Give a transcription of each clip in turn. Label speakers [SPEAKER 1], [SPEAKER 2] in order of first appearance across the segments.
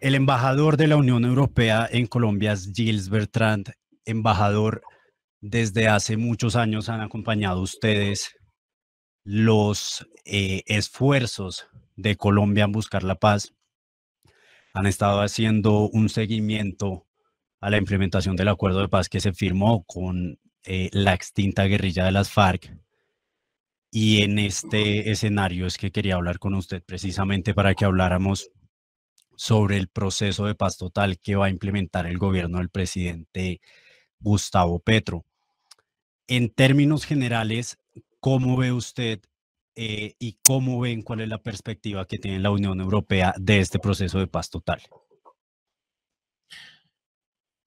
[SPEAKER 1] El embajador de la Unión Europea en Colombia es Gilles Bertrand. Embajador, desde hace muchos años han acompañado ustedes los esfuerzos de Colombia en buscar la paz. Han estado haciendo un seguimiento a la implementación del acuerdo de paz que se firmó con la extinta guerrilla de las FARC. Y en este escenario es que quería hablar con usted precisamente para que habláramos sobre el proceso de paz total que va a implementar el gobierno del presidente Gustavo Petro. En términos generales, ¿cómo ve usted y cómo ven cuál es la perspectiva que tiene la Unión Europea de este proceso de paz total?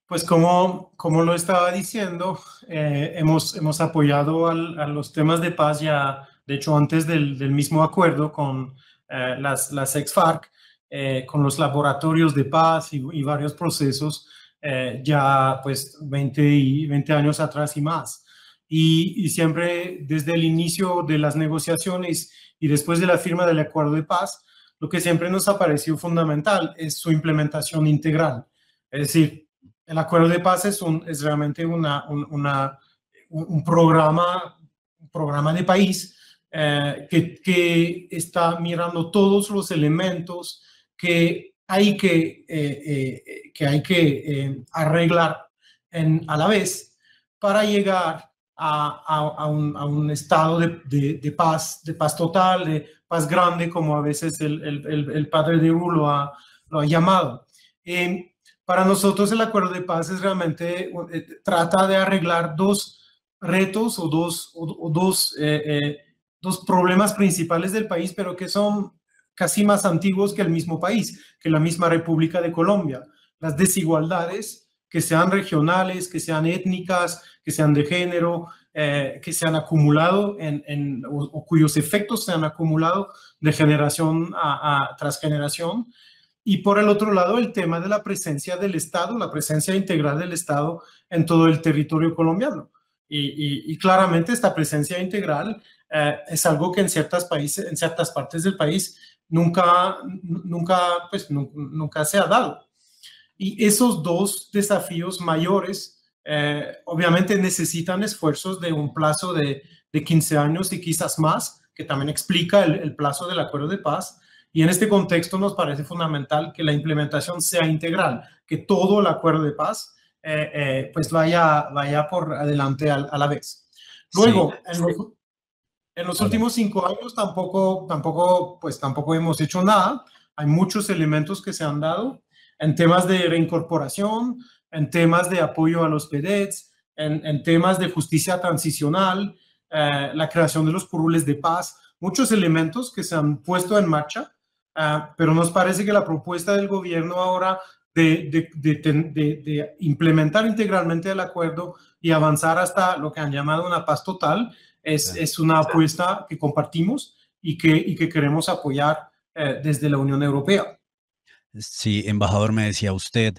[SPEAKER 2] Pues como lo estaba diciendo, hemos apoyado a los temas de paz ya, de hecho, antes del mismo acuerdo con las ex-FARC, con los laboratorios de paz y varios procesos, ya pues 20 años atrás y más. Y siempre desde el inicio de las negociaciones y después de la firma del acuerdo de paz, lo que siempre nos ha parecido fundamental es su implementación integral. Es decir, el acuerdo de paz es realmente un programa de país que está mirando todos los elementos que hay que arreglar a la vez para llegar a un estado de paz total, de paz grande, como a veces el padre de Ru lo ha llamado. Para nosotros el acuerdo de paz es realmente, trata de arreglar dos retos o dos problemas principales del país, pero que son casi más antiguos que el mismo país, que la misma República de Colombia. Las desigualdades, que sean regionales, que sean étnicas, que sean de género, que se han acumulado o cuyos efectos se han acumulado de generación tras generación. Y por el otro lado, el tema de la presencia del Estado, la presencia integral del Estado en todo el territorio colombiano. Y claramente esta presencia integral es algo que en ciertas partes del país nunca se ha dado. Y esos dos desafíos mayores obviamente necesitan esfuerzos de un plazo de 15 años y quizás más, que también explica el plazo del acuerdo de paz. Y en este contexto nos parece fundamental que la implementación sea integral, que todo el acuerdo de paz pues vaya por adelante a la vez. Luego, sí, en los últimos 5 años tampoco hemos hecho nada. Hay muchos elementos que se han dado en temas de reincorporación, en temas de apoyo a los PEDETs, en temas de justicia transicional, la creación de los curules de paz, muchos elementos que se han puesto en marcha. Pero nos parece que la propuesta del gobierno ahora de implementar integralmente el acuerdo y avanzar hasta lo que han llamado una paz total es una apuesta que compartimos y que queremos apoyar desde la Unión Europea.
[SPEAKER 1] Sí, embajador, me decía usted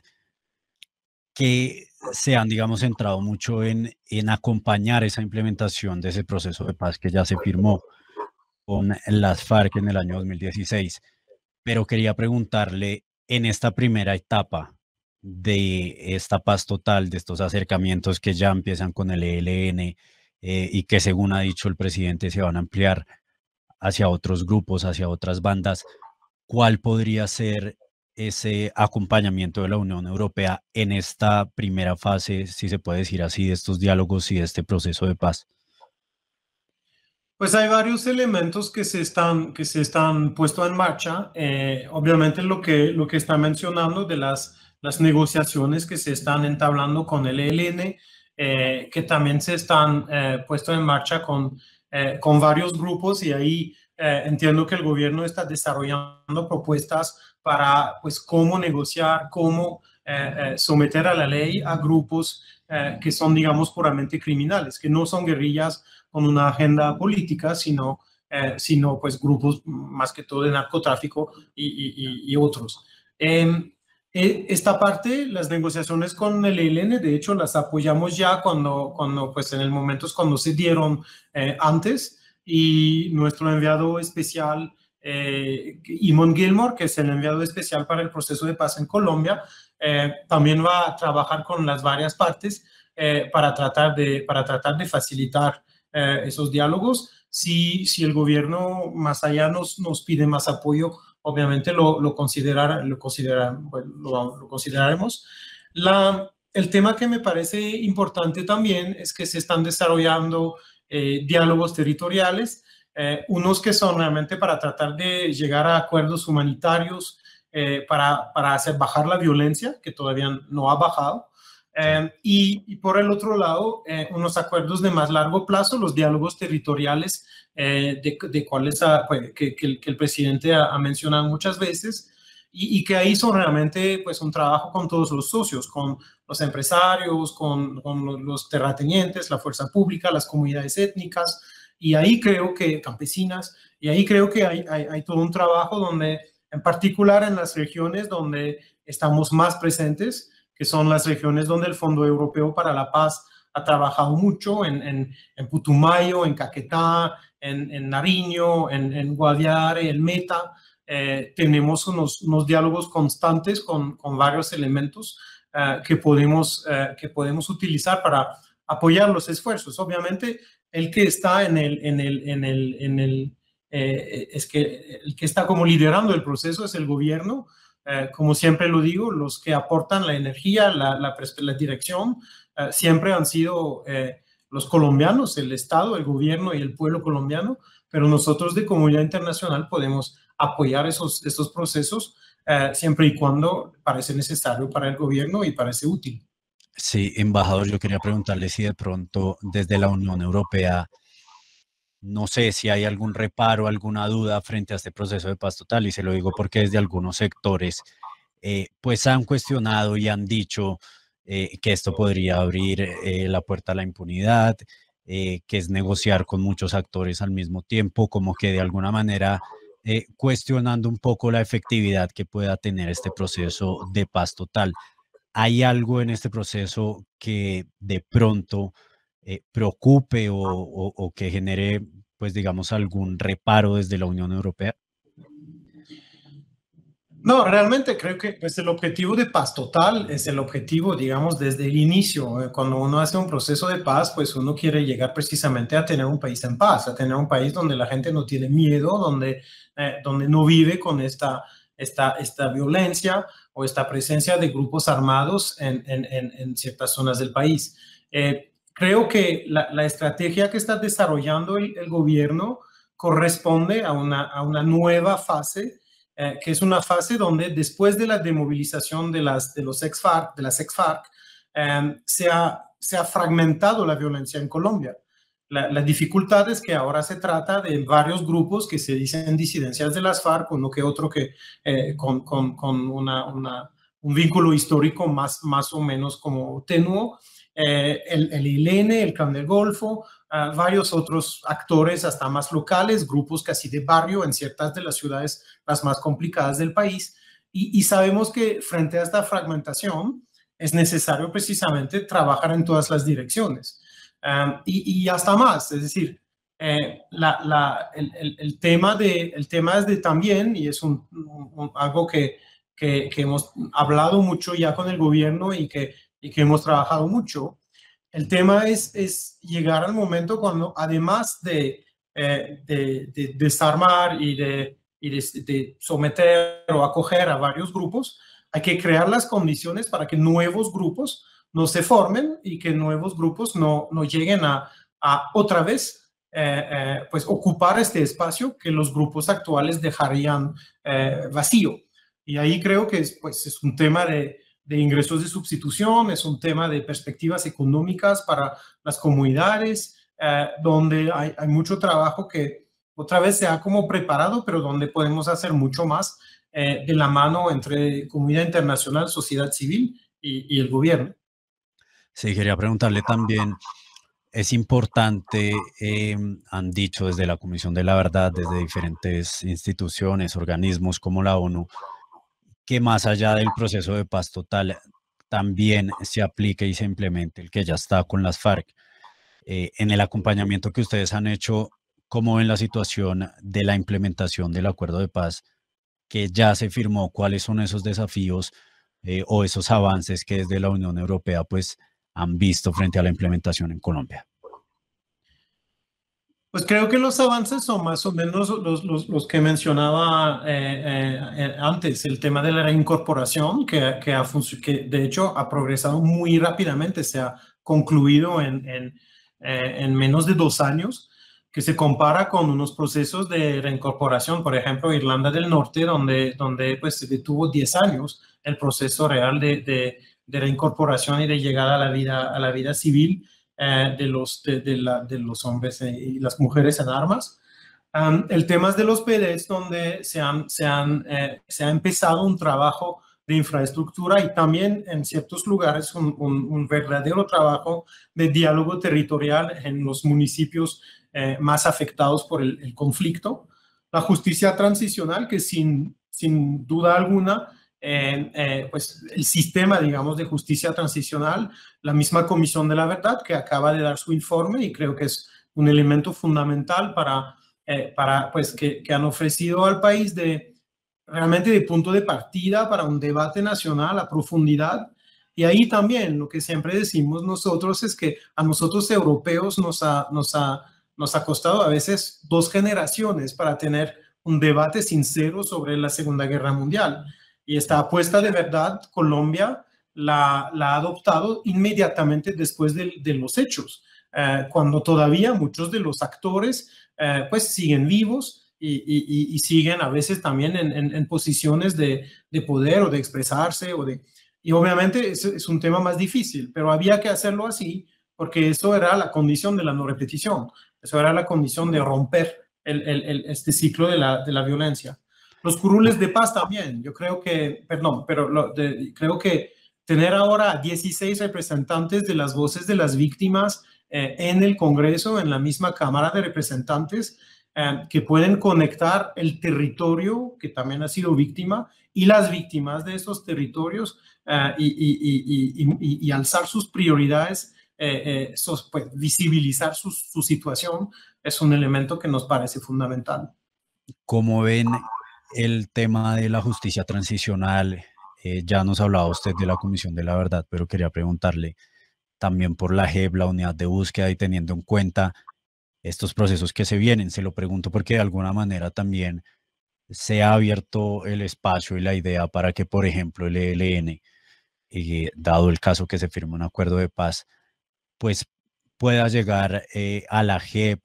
[SPEAKER 1] que se han, digamos, centrado mucho en acompañar esa implementación de ese proceso de paz que ya se firmó con las FARC en el año 2016. Pero quería preguntarle, en esta primera etapa de esta paz total, de estos acercamientos que ya empiezan con el ELN y que según ha dicho el presidente se van a ampliar hacia otros grupos, hacia otras bandas, ¿cuál podría ser ese acompañamiento de la Unión Europea en esta primera fase, si se puede decir así, de estos diálogos y de este proceso de paz?
[SPEAKER 2] Pues hay varios elementos que se están puestos en marcha. Obviamente lo que está mencionando de las negociaciones que se están entablando con el ELN, que también se están puestos en marcha con varios grupos, y ahí entiendo que el gobierno está desarrollando propuestas para pues cómo negociar, cómo someter a la ley a grupos que son, digamos, puramente criminales, que no son guerrillas con una agenda política, sino pues grupos más que todo de narcotráfico y otros. Esta parte, las negociaciones con el ELN, de hecho, las apoyamos ya pues en el momento cuando se dieron antes, y nuestro enviado especial Eamon Gilmore, que es el enviado especial para el proceso de paz en Colombia, también va a trabajar con las varias partes para tratar de facilitar esos diálogos. Si el gobierno más allá nos pide más apoyo, obviamente lo consideraremos. El tema que me parece importante también es que se están desarrollando diálogos territoriales, unos que son realmente para tratar de llegar a acuerdos humanitarios para hacer bajar la violencia, que todavía no ha bajado. Y por el otro lado, unos acuerdos de más largo plazo, los diálogos territoriales de cuáles que el presidente ha mencionado muchas veces, y que ahí son realmente pues un trabajo con todos los socios, con los empresarios, con los terratenientes, la fuerza pública, las comunidades étnicas, y ahí creo que campesinas, y ahí creo que hay todo un trabajo donde, en particular en las regiones donde estamos más presentes, que son las regiones donde el Fondo Europeo para la Paz ha trabajado mucho, en Putumayo, en Caquetá, en Nariño, en Guaviare, en Meta. Tenemos unos diálogos constantes con varios elementos que podemos utilizar para apoyar los esfuerzos. Obviamente, el que está el que está como liderando el proceso es el gobierno. Como siempre lo digo, los que aportan la energía, la dirección, siempre han sido los colombianos, el Estado, el gobierno y el pueblo colombiano, pero nosotros de comunidad internacional podemos apoyar estos procesos siempre y cuando parece necesario para el gobierno y parece útil.
[SPEAKER 1] Sí, embajador, yo quería preguntarle si de pronto desde la Unión Europea, no sé si hay algún reparo, alguna duda frente a este proceso de paz total, y se lo digo porque desde algunos sectores pues han cuestionado y han dicho que esto podría abrir la puerta a la impunidad, que es negociar con muchos actores al mismo tiempo, como que de alguna manera cuestionando un poco la efectividad que pueda tener este proceso de paz total. ¿Hay algo en este proceso que de pronto preocupe o que genere, pues digamos, algún reparo desde la Unión Europea?
[SPEAKER 2] No, realmente creo que pues, el objetivo de paz total es el objetivo, digamos, desde el inicio. Cuando uno hace un proceso de paz, pues uno quiere llegar precisamente a tener un país en paz, a tener un país donde la gente no tiene miedo, donde no vive con esta violencia o esta presencia de grupos armados en ciertas zonas del país. Creo que la estrategia que está desarrollando el gobierno corresponde a una nueva fase, que es una fase donde después de la demovilización de las ex-FARC, se ha fragmentado la violencia en Colombia. La dificultad es que ahora se trata de varios grupos que se dicen disidencias de las FARC, uno que otro que con un vínculo histórico más o menos como tenuo, el ELN, el Clan del Golfo, varios otros actores hasta más locales, grupos casi de barrio en ciertas de las ciudades las más complicadas del país. Y sabemos que frente a esta fragmentación es necesario precisamente trabajar en todas las direcciones. Y hasta más, es decir, el tema es de también, y es algo que hemos hablado mucho ya con el gobierno y que hemos trabajado mucho. El tema es llegar al momento cuando, además de desarmar y de someter o acoger a varios grupos, hay que crear las condiciones para que nuevos grupos no se formen y que nuevos grupos no lleguen a otra vez pues ocupar este espacio que los grupos actuales dejarían vacío. Y ahí creo que es un tema de ingresos de sustitución, es un tema de perspectivas económicas para las comunidades, donde hay mucho trabajo que otra vez se ha como preparado, pero donde podemos hacer mucho más de la mano entre comunidad internacional, sociedad civil y el gobierno.
[SPEAKER 1] Sí, quería preguntarle también, es importante, han dicho desde la Comisión de la Verdad, desde diferentes instituciones, organismos como la ONU, que más allá del proceso de paz total, también se aplique y se implemente el que ya está con las FARC. En el acompañamiento que ustedes han hecho, ¿Cómo ven la situación de la implementación del acuerdo de paz que ya se firmó? ¿Cuáles son esos desafíos o esos avances que desde la Unión Europea pues han visto frente a la implementación en Colombia?
[SPEAKER 2] Pues creo que los avances son más o menos los que mencionaba antes, el tema de la reincorporación, que de hecho ha progresado muy rápidamente, se ha concluido en menos de 2 años, que se compara con unos procesos de reincorporación, por ejemplo, Irlanda del Norte, donde pues, se detuvo 10 años el proceso real de reincorporación y de llegada a la vida civil de los hombres y las mujeres en armas. El tema es de los PDs, donde se ha empezado un trabajo de infraestructura y también en ciertos lugares un verdadero trabajo de diálogo territorial en los municipios más afectados por el conflicto. La justicia transicional, que sin duda alguna, pues el sistema, digamos, de justicia transicional, la misma Comisión de la Verdad que acaba de dar su informe y creo que es un elemento fundamental para pues, que han ofrecido al país realmente de punto de partida para un debate nacional a profundidad. Y ahí también lo que siempre decimos nosotros es que a nosotros europeos nos ha costado a veces 2 generaciones para tener un debate sincero sobre la Segunda Guerra Mundial. Y esta apuesta de verdad, Colombia la ha adoptado inmediatamente después de los hechos, cuando todavía muchos de los actores pues siguen vivos y siguen a veces también en posiciones de poder o de expresarse. Y obviamente es un tema más difícil, pero había que hacerlo así porque eso era la condición de la no repetición, eso era la condición de romper este ciclo de la violencia. Los curules de paz también, yo creo que, perdón, pero creo que tener ahora 16 representantes de las voces de las víctimas en el Congreso, en la misma Cámara de Representantes, que pueden conectar el territorio que también ha sido víctima y las víctimas de esos territorios y alzar sus prioridades, pues, visibilizar su situación, es un elemento que nos parece fundamental.
[SPEAKER 1] ¿Cómo ven el tema de la justicia transicional? Ya nos hablaba usted de la Comisión de la Verdad, pero quería preguntarle también por la JEP, la unidad de búsqueda, y teniendo en cuenta estos procesos que se vienen. Se lo pregunto porque de alguna manera también se ha abierto el espacio y la idea para que, por ejemplo, el ELN, dado el caso que se firme un acuerdo de paz, pues pueda llegar a la JEP,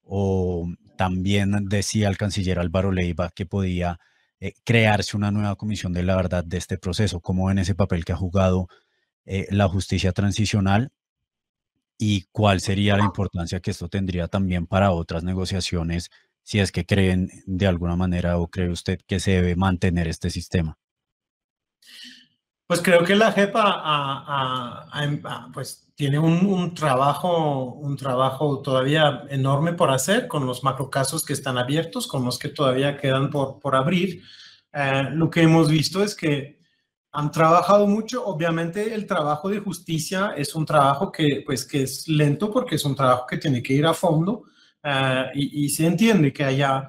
[SPEAKER 1] o también decía el canciller Álvaro Leiva que podía crearse una nueva comisión de la verdad de este proceso. ¿Cómo ven ese papel que ha jugado la justicia transicional y cuál sería la importancia que esto tendría también para otras negociaciones, si es que creen de alguna manera o cree usted que se debe mantener este sistema?
[SPEAKER 2] Pues creo que la JEP pues tiene un trabajo todavía enorme por hacer con los macrocasos que están abiertos, con los que todavía quedan por abrir. Lo que hemos visto es que han trabajado mucho. Obviamente el trabajo de justicia es un trabajo pues, que es lento porque es un trabajo que tiene que ir a fondo y se entiende que haya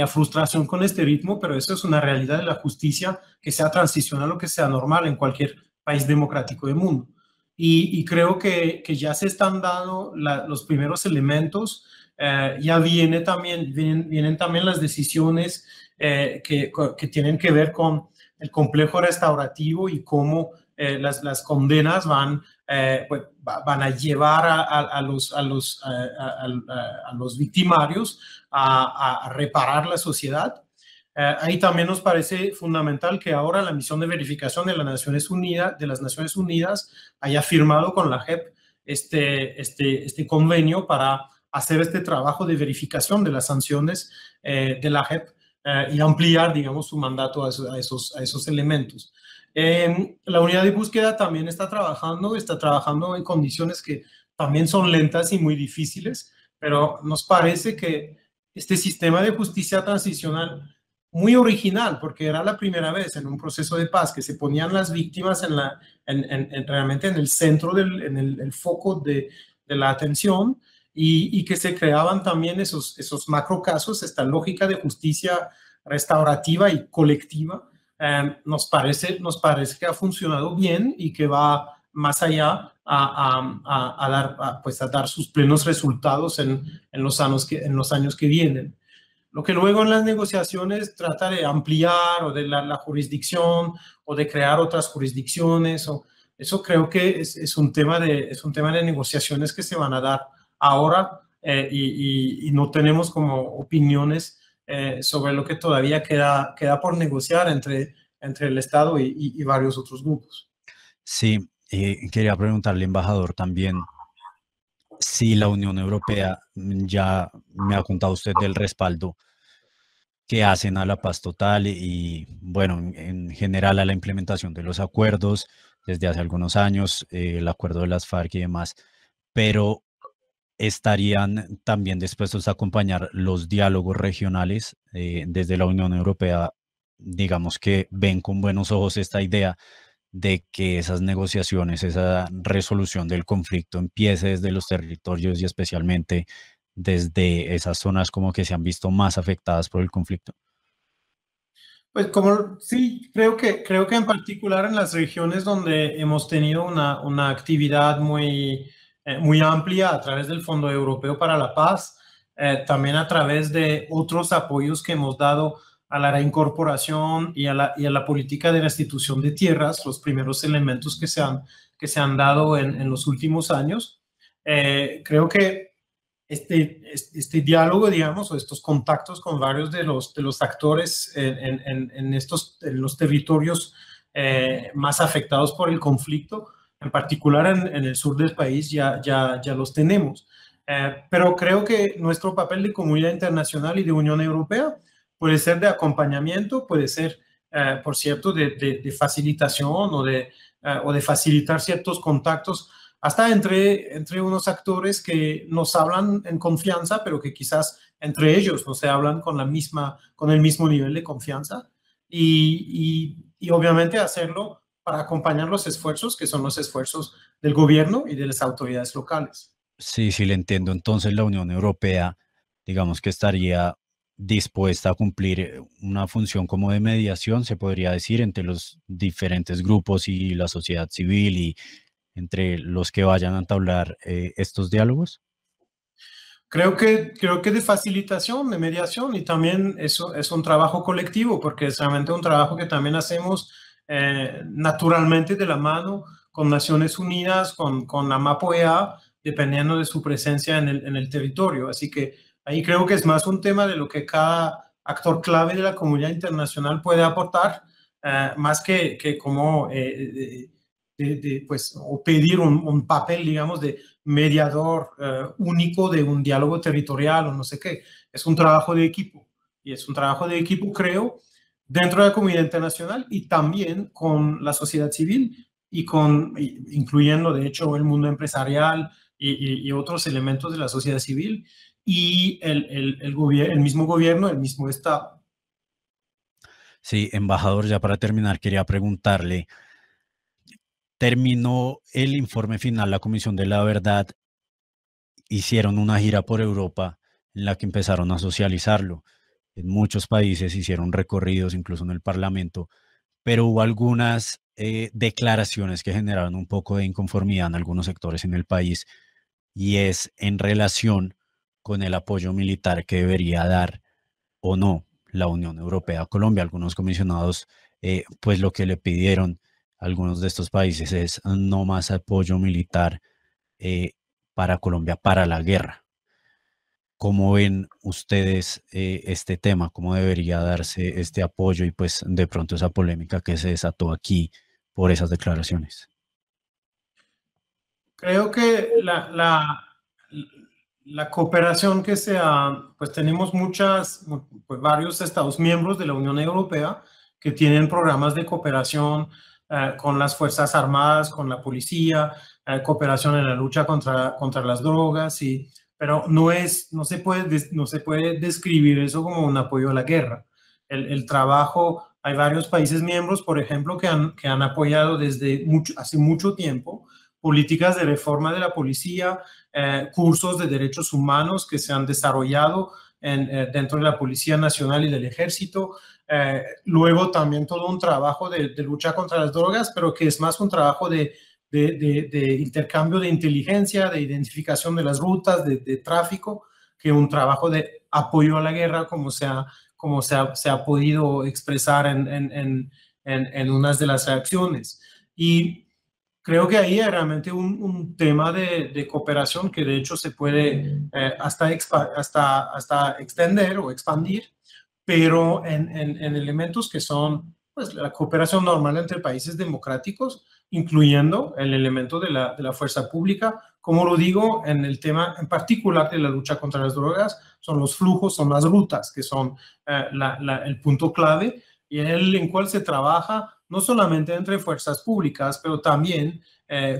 [SPEAKER 2] frustración con este ritmo, pero eso es una realidad de la justicia, que sea transicional o que sea normal en cualquier país democrático del mundo. Y creo que ya se están dando los primeros elementos, ya vienen también las decisiones que tienen que ver con el complejo restaurativo y cómo las condenas pues, van a llevar a los victimarios a reparar la sociedad. Ahí también nos parece fundamental que ahora la misión de verificación de las Naciones Unidas haya firmado con la JEP este convenio para hacer este trabajo de verificación de las sanciones de la JEP y ampliar, digamos, su mandato a esos elementos. La unidad de búsqueda también está trabajando en condiciones que también son lentas y muy difíciles, pero nos parece que este sistema de justicia transicional, muy original, porque era la primera vez en un proceso de paz que se ponían las víctimas realmente en el centro, en el foco de la atención, y que se creaban también esos macro casos, esta lógica de justicia restaurativa y colectiva. Nos parece que ha funcionado bien y que va más allá a dar sus plenos resultados en los años que vienen. Lo que luego en las negociaciones trata de ampliar o de la jurisdicción o de crear otras jurisdicciones, eso creo que es un tema de negociaciones que se van a dar ahora, y no tenemos como opiniones sobre lo que todavía queda por negociar entre el Estado y varios otros grupos.
[SPEAKER 1] Sí, quería preguntarle, embajador, también si la Unión Europea, ya me ha contado usted del respaldo que hacen a la paz total y, bueno, en general a la implementación de los acuerdos desde hace algunos años, el acuerdo de las FARC y demás, pero estarían también dispuestos a acompañar los diálogos regionales desde la Unión Europea. Digamos que ven con buenos ojos esta idea de que esas negociaciones, esa resolución del conflicto empiece desde los territorios y especialmente desde esas zonas como que se han visto más afectadas por el conflicto.
[SPEAKER 2] Pues sí, creo que en particular en las regiones donde hemos tenido una actividad muy amplia a través del Fondo Europeo para la Paz, también a través de otros apoyos que hemos dado a la reincorporación y a la política de restitución de tierras, los primeros elementos que se han dado en los últimos años. Creo que este diálogo, digamos, o estos contactos con varios de los actores en los territorios más afectados por el conflicto, en particular en el sur del país, ya los tenemos. Pero creo que nuestro papel de comunidad internacional y de Unión Europea puede ser de acompañamiento, puede ser, por cierto, de facilitación o de facilitar ciertos contactos hasta entre unos actores que nos hablan en confianza, pero que quizás entre ellos no se hablan con el mismo nivel de confianza, y obviamente hacerlo para acompañar los esfuerzos, que son los esfuerzos del gobierno y de las autoridades locales.
[SPEAKER 1] Sí, sí, le entiendo. Entonces la Unión Europea, digamos que estaría dispuesta a cumplir una función como de mediación, se podría decir, entre los diferentes grupos y la sociedad civil y entre los que vayan a entablar estos diálogos.
[SPEAKER 2] Creo que de facilitación, de mediación, y también eso es un trabajo colectivo, porque es realmente un trabajo que también hacemos naturalmente de la mano con Naciones Unidas, con la MAPOEA, dependiendo de su presencia en el territorio. Así que ahí creo que es más un tema de lo que cada actor clave de la comunidad internacional puede aportar, más que como pues, o pedir un papel, digamos, de mediador único de un diálogo territorial o no sé qué. Es un trabajo de equipo, y es un trabajo de equipo, creo, dentro de la comunidad internacional y también con la sociedad civil incluyendo, de hecho, el mundo empresarial y otros elementos de la sociedad civil y el mismo gobierno, el mismo Estado.
[SPEAKER 1] Sí, embajador, ya para terminar, quería preguntarle, terminó el informe final, la Comisión de la Verdad, hicieron una gira por Europa en la que empezaron a socializarlo. En muchos países hicieron recorridos, incluso en el Parlamento, pero hubo algunas declaraciones que generaron un poco de inconformidad en algunos sectores en el país, y es en relación con el apoyo militar que debería dar o no la Unión Europea a Colombia. Algunos comisionados, pues lo que le pidieron a algunos de estos países es no más apoyo militar eh, para Colombia para la guerra. ¿Cómo ven ustedes este tema? ¿Cómo debería darse este apoyo y pues de pronto esa polémica que se desató aquí por esas declaraciones?
[SPEAKER 2] Creo que la cooperación pues tenemos pues varios Estados miembros de la Unión Europea que tienen programas de cooperación con las Fuerzas Armadas, con la policía, cooperación en la lucha contra las drogas, pero no se puede describir eso como un apoyo a la guerra. El trabajo, hay varios países miembros, por ejemplo, que han apoyado hace mucho tiempo políticas de reforma de la policía, cursos de derechos humanos que se han desarrollado dentro de la Policía Nacional y del Ejército. Luego también todo un trabajo de lucha contra las drogas, pero que es más un trabajo de intercambio de inteligencia, de identificación de las rutas, de tráfico, que un trabajo de apoyo a la guerra, como se ha podido expresar en unas de las reacciones. Y creo que ahí hay realmente un tema de cooperación que de hecho se puede hasta extender o expandir, pero en elementos que son pues, la cooperación normal entre países democráticos, incluyendo el elemento de la fuerza pública. Como lo digo, en el tema en particular de la lucha contra las drogas, son los flujos, son las rutas, que son el punto clave y en cual se trabaja no solamente entre fuerzas públicas, pero también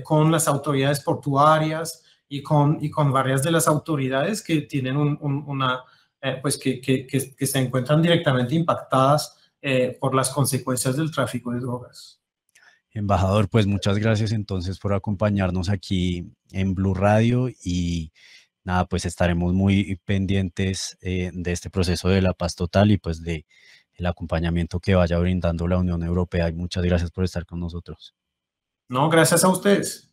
[SPEAKER 2] con las autoridades portuarias y con varias de las autoridades que tienen pues que se encuentran directamente impactadas por las consecuencias del tráfico de drogas.
[SPEAKER 1] Embajador, pues muchas gracias entonces por acompañarnos aquí en Blue Radio y nada, pues estaremos muy pendientes de este proceso de la paz total y pues de el acompañamiento que vaya brindando la Unión Europea. Y muchas gracias por estar con nosotros.
[SPEAKER 2] No, gracias a ustedes.